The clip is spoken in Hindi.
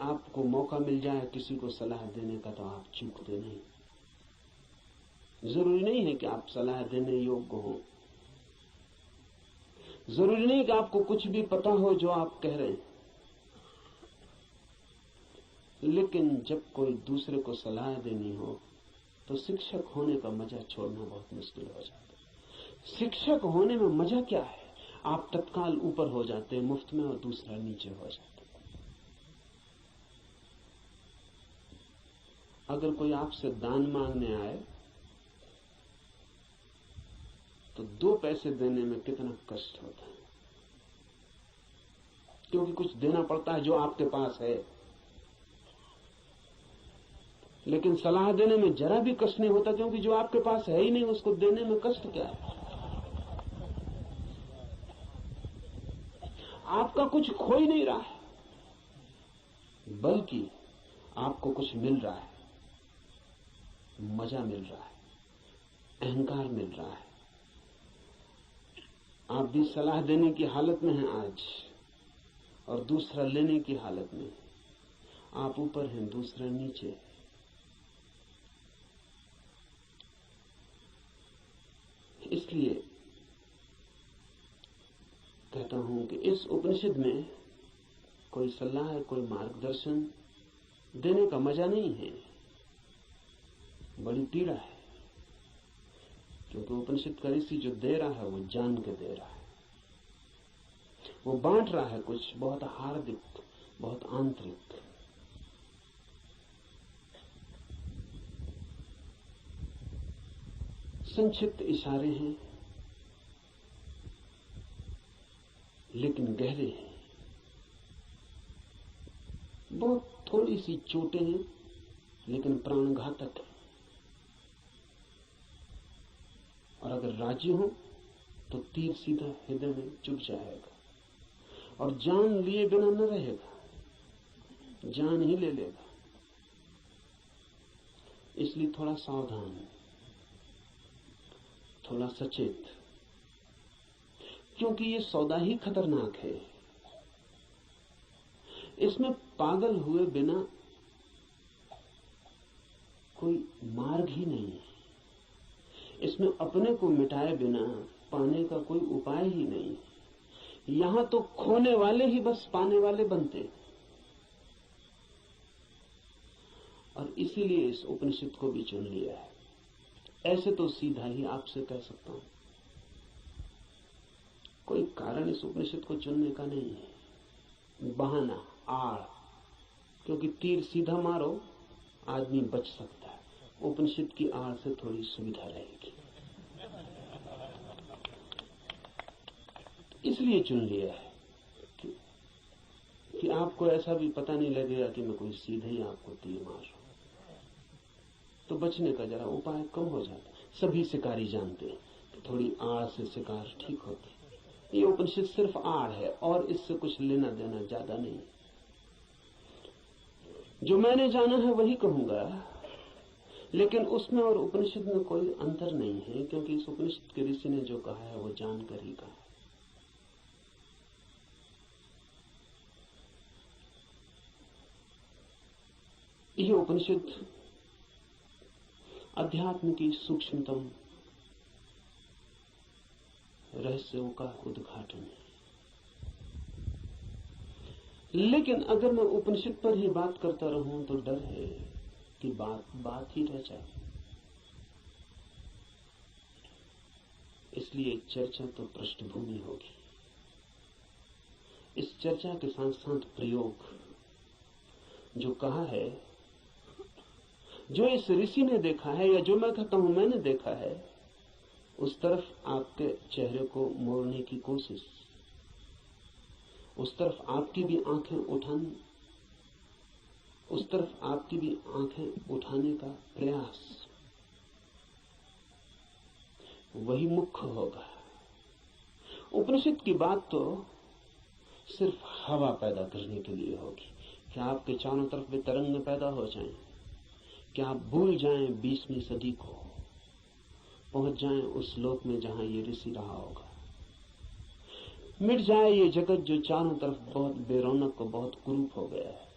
आपको मौका मिल जाए किसी को सलाह देने का तो आप चूकते नहीं। जरूरी नहीं है कि आप सलाह देने योग्य हो, जरूरी नहीं कि आपको कुछ भी पता हो जो आप कह रहे हैं, लेकिन जब कोई दूसरे को सलाह देनी हो तो शिक्षक होने का मजा छोड़ना बहुत मुश्किल हो जाता है। शिक्षक होने में मजा क्या है? आप तत्काल ऊपर हो जाते हैं मुफ्त में और दूसरा नीचे हो जाता है। अगर कोई आपसे दान मांगने आए तो 2 पैसे देने में कितना कष्ट होता है, क्योंकि कुछ देना पड़ता है जो आपके पास है। लेकिन सलाह देने में जरा भी कष्ट नहीं होता, क्योंकि जो आपके पास है ही नहीं उसको देने में कष्ट क्या है? आपका कुछ खो ही नहीं रहा है, बल्कि आपको कुछ मिल रहा है, मजा मिल रहा है, अहंकार मिल रहा है। आप भी सलाह देने की हालत में हैं आज और दूसरा लेने की हालत में। आप ऊपर हैं, दूसरा नीचे है। इसलिए कहता हूं कि इस उपनिषद में कोई सलाह, कोई मार्गदर्शन देने का मजा नहीं है, बड़ी पीड़ा है। क्योंकि उपनिषद का ऋषि जो दे रहा है वो जान के दे रहा है, वो बांट रहा है कुछ बहुत हार्दिक, बहुत आंतरिक। संक्षिप्त इशारे हैं लेकिन गहरे हैं, बहुत थोड़ी सी चोटें हैं लेकिन प्राणघातक है। और अगर राजी हो तो तीर सीधा हृदय में चुभ जाएगा और जान लिए बिना न रहेगा, जान ही ले लेगा। इसलिए थोड़ा सावधान, थोड़ा सचेत, क्योंकि ये सौदा ही खतरनाक है। इसमें पागल हुए बिना कोई मार्ग ही नहीं है, इसमें अपने को मिटाए बिना पाने का कोई उपाय ही नहीं। यहां तो खोने वाले ही बस पाने वाले बनते, और इसीलिए इस उपनिषद को भी चुन लिया है। ऐसे तो सीधा ही आपसे कह सकता हूं, कोई कारण इस उपनिषद को चुनने का नहीं है, बहाना, आड़। क्योंकि तीर सीधा मारो आदमी बच सकता है, उपनिषद की आड़ से थोड़ी सुविधा रहेगी, इसलिए चुन लिया है कि आपको ऐसा भी पता नहीं लगेगा कि मैं कोई सीधे ही आपको तीर मार रहा हूं, तो बचने का जरा उपाय कम हो जाता है। सभी शिकारी जानते हैं कि थोड़ी आड़ से शिकार ठीक होती है। ये उपनिषद सिर्फ आड़ है और इससे कुछ लेना देना ज्यादा नहीं। जो मैंने जाना है वही कहूंगा, लेकिन उसमें और उपनिषद में कोई अंतर नहीं है, क्योंकि इस उपनिषद के ऋषि ने जो कहा है वो जानकर ही कहा है। यह उपनिषद अध्यात्म की सूक्ष्मतम रहस्यों का उद्घाटन है। लेकिन अगर मैं उपनिषद पर ही बात करता रहूं तो डर है कि बात ही रह जाए। इसलिए चर्चा तो पृष्ठभूमि होगी, इस चर्चा के साथ साथ प्रयोग। जो कहा है, जो इस ऋषि ने देखा है, या जो मैं कहता हूं मैंने देखा है, उस तरफ आपके चेहरे को मोड़ने की कोशिश, उस तरफ आपकी भी आंखें उठाने, उस तरफ आपकी भी आंखें उठाने का प्रयास, वही मुख्य होगा। उपनिषद की बात तो सिर्फ हवा पैदा करने के लिए होगी कि आपके चारों तरफ वे तरंगें पैदा हो जाएं, कि आप भूल जाएं 20वीं सदी को, पहुंच जाएं उस लोक में जहां ये ऋषि रहा होगा। मिट जाए ये जगत जो चारों तरफ बहुत बेरौनक और बहुत कुरूप हो गया है।